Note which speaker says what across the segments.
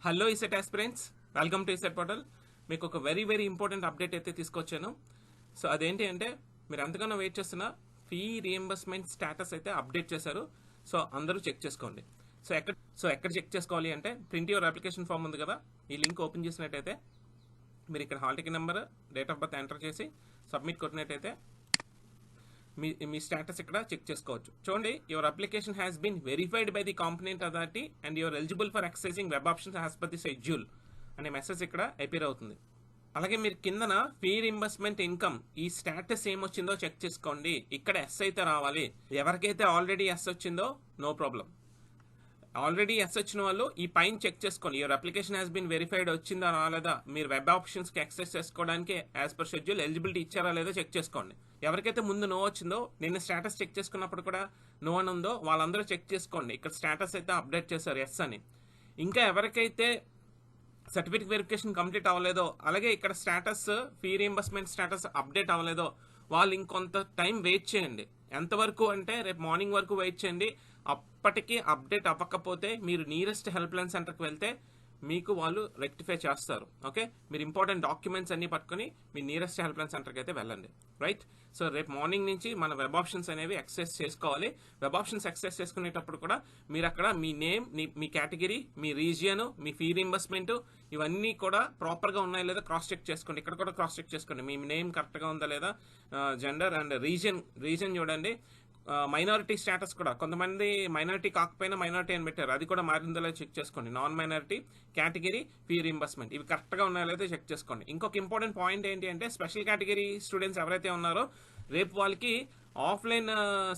Speaker 1: Hello ICET aspirants, welcome to ICET portal. మీకు ఒక very important update అయితే తీసుకొచ్చాను. సో అదేంటి అంటే మీరు ఎంతగానో వెయిట్ చేస్తున్న ఫీ రీఎంబర్స్మెంట్ స్టేటస్ అయితే అప్డేట్ చేశారు. సో అందరూ చెక్ చేసుకోండి. సో ఎక్కడ చెక్ చేసుకోవాలి అంటే ప్రింట్ యువర్ అప్లికేషన్ ఫామ్ ఉంది కదా, ఈ లింక్ ఓపెన్ చేసినట్టయితే మీరు ఇక్కడ hall ticket number, date of birth enter చేసి సబ్మిట్ కొట్టినట్టయితే మీ స్టేటస్ ఇక్కడ చెక్ చేసుకోవచ్చు. చూడండి, your application has been verified by the component authority and your eligible for accessing web options as per the schedule అనే మెసేజ్ ఇక్కడ appear అవుతుంది. అలాగే మీరు కిందన ఫీ రీయింబర్స్మెంట్ ఇన్కమ్ ఈ స్టేటస్ ఏమొచ్చిందో చెక్ చేసుకోండి. ఇక్కడ ఎస్ అయితే రావాలి. ఎవరికైతే ఆల్రెడీ ఎస్ వచ్చిందో నో ప్రాబ్లం. ఆల్రెడీ ఎస్ వచ్చిన వాళ్ళు ఈ పైన చెక్ చేసుకోండి. Your application has been verified వచ్చిందా రాలేదా, మీరు వెబ్ ఆప్షన్స్ కి యాక్సెస్ చేసుకోవడానికి యాజ్ పర్ షెడ్యూల్ ఎలిజిబిలిటీ ఇచ్చారా లేదో చెక్ చేసుకోండి. ఎవరికైతే ముందు నో వచ్చిందో, నిన్న స్టేటస్ చెక్ చేసుకున్నప్పుడు కూడా నో అని ఉందో వాళ్ళందరూ చెక్ చేసుకోండి. ఇక్కడ స్టేటస్ అయితే అప్డేట్ చేశారు ఎస్ అని. ఇంకా ఎవరికైతే సర్టిఫికేట్ వెరిఫికేషన్ కంప్లీట్ అవ్వలేదో, అలాగే ఇక్కడ status fee reimbursement status update అవ్వలేదో వాళ్ళు ఇంకొంత టైం వెయిట్ చేయండి. ఎంతవరకు అంటే రేపు మార్నింగ్ వరకు వెయిట్ చేయండి. అప్పటికి అప్డేట్ అవ్వకపోతే మీరు నియరెస్ట్ హెల్ప్ లైన్ సెంటర్కి వెళ్తే మీకు వాళ్ళు రెక్టిఫై చేస్తారు. ఓకే, మీరు ఇంపార్టెంట్ డాక్యుమెంట్స్ అన్ని పట్టుకొని మీ నియరెస్ట్ హెల్ప్ లైన్ సెంటర్కి అయితే వెళ్ళండి. రైట్. సో రేపు మార్నింగ్ నుంచి మన వెబ్ ఆప్షన్స్ అనేవి యాక్సెస్ చేసుకోవాలి. వెబ్ ఆప్షన్స్ యాక్సెస్ చేసుకునేటప్పుడు కూడా మీరు అక్కడ మీ నేమ్, మీ కేటగిరీ, మీ రీజియన్, మీ ఫీ రీయింబర్స్మెంట్ ఇవన్నీ కూడా ప్రాపర్గా ఉన్నాయా లేదా క్రాస్ చెక్ చేసుకోండి. ఇక్కడ కూడా క్రాస్ చెక్ చేసుకోండి. మీ నేమ్ కరెక్ట్గా ఉందా లేదా, జెండర్ అండ్ రీజన్ చూడండి. మైనారిటీ స్టేటస్ కూడా కొంతమంది మైనారిటీ కాకపోయినా మైనారిటీ అని పెట్టారు, అది కూడా మారిందో లేదో చెక్ చేసుకోండి. Non minority, category, fee reimbursement ఇవి కరెక్ట్గా ఉన్నాయో లేదో చెక్ చేసుకోండి. ఇంకొక ఇంపార్టెంట్ పాయింట్ ఏంటి అంటే స్పెషల్ కేటగిరీ స్టూడెంట్స్ ఎవరైతే ఉన్నారో రేపు వాళ్ళకి ఆఫ్లైన్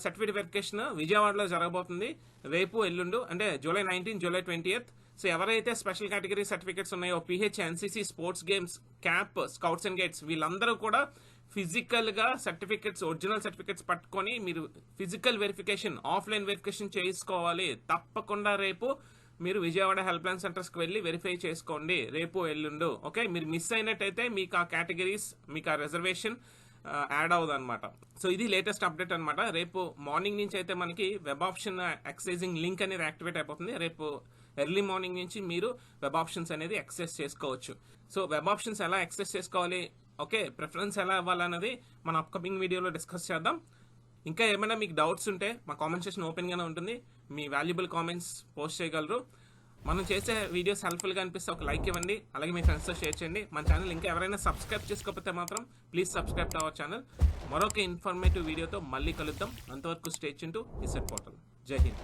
Speaker 1: సర్టిఫికేట్ వెరిఫికేషన్ విజయవాడలో జరగబోతుంది. రేపు ఎల్లుండు అంటే July 19, July 20th. సో ఎవరైతే స్పెషల్ కేటగిరీ సర్టిఫికేట్స్ ఉన్నాయో PH, NCC, sports games, cap, scouts and guides వీళ్ళందరూ కూడా ఫిజికల్ గా సర్టిఫికెట్స్, ఒరిజినల్ సర్టిఫికెట్స్ పట్టుకొని మీరు ఫిజికల్ వెరిఫికేషన్, ఆఫ్లైన్ వెరిఫికేషన్ చేసుకోవాలి. తప్పకుండా రేపు మీరు విజయవాడ హెల్ప్ లైన్ సెంటర్స్కి వెళ్ళి వెరిఫై చేసుకోండి రేపు ఎల్లుండు. ఓకే, మీరు మిస్ అయినట్టయితే మీకు ఆ కేటగిరీస్, మీకు ఆ రిజర్వేషన్ యాడ్ అవుతుంది అనమాట. సో ఇది లేటెస్ట్ అప్డేట్ అనమాట. రేపు మార్నింగ్ నుంచి అయితే మనకి వెబ్ ఆప్షన్ యాక్సెసింగ్ లింక్ అనేది యాక్టివేట్ అయిపోతుంది. రేపు ఎర్లీ మార్నింగ్ నుంచి మీరు వెబ్ ఆప్షన్స్ అనేది యాక్సెస్ చేసుకోవచ్చు. సో వెబ్ ఆప్షన్స్ ఎలా యాక్సెస్ చేసుకోవాలి, ఓకే, ప్రిఫరెన్స్ ఎలా ఇవ్వాలన్నది మన అప్కమింగ్ వీడియోలో డిస్కస్ చేద్దాం. ఇంకా ఏమైనా మీకు డౌట్స్ ఉంటే మా కామెంట్ సెక్షన్ ఓపెన్గానే ఉంటుంది. మీ వాల్యుబుల్ కామెంట్స్ పోస్ట్ చేయగలరు. మనం చేసే వీడియోస్ హెల్ప్ఫుల్గా అనిపిస్తే ఒక లైక్ ఇవ్వండి. అలాగే మీ ఫ్రెండ్స్తో షేర్ చేయండి. మన ఛానల్ ఇంకా ఎవరైనా సబ్స్క్రైబ్ చేసుకోకపోతే మాత్రం please subscribe to our channel. మరొక ఇన్ఫర్మేటివ్ వీడియోతో మళ్ళీ కలుద్దాం. అంతవరకు stay tune to ICET portal. జై హింద్.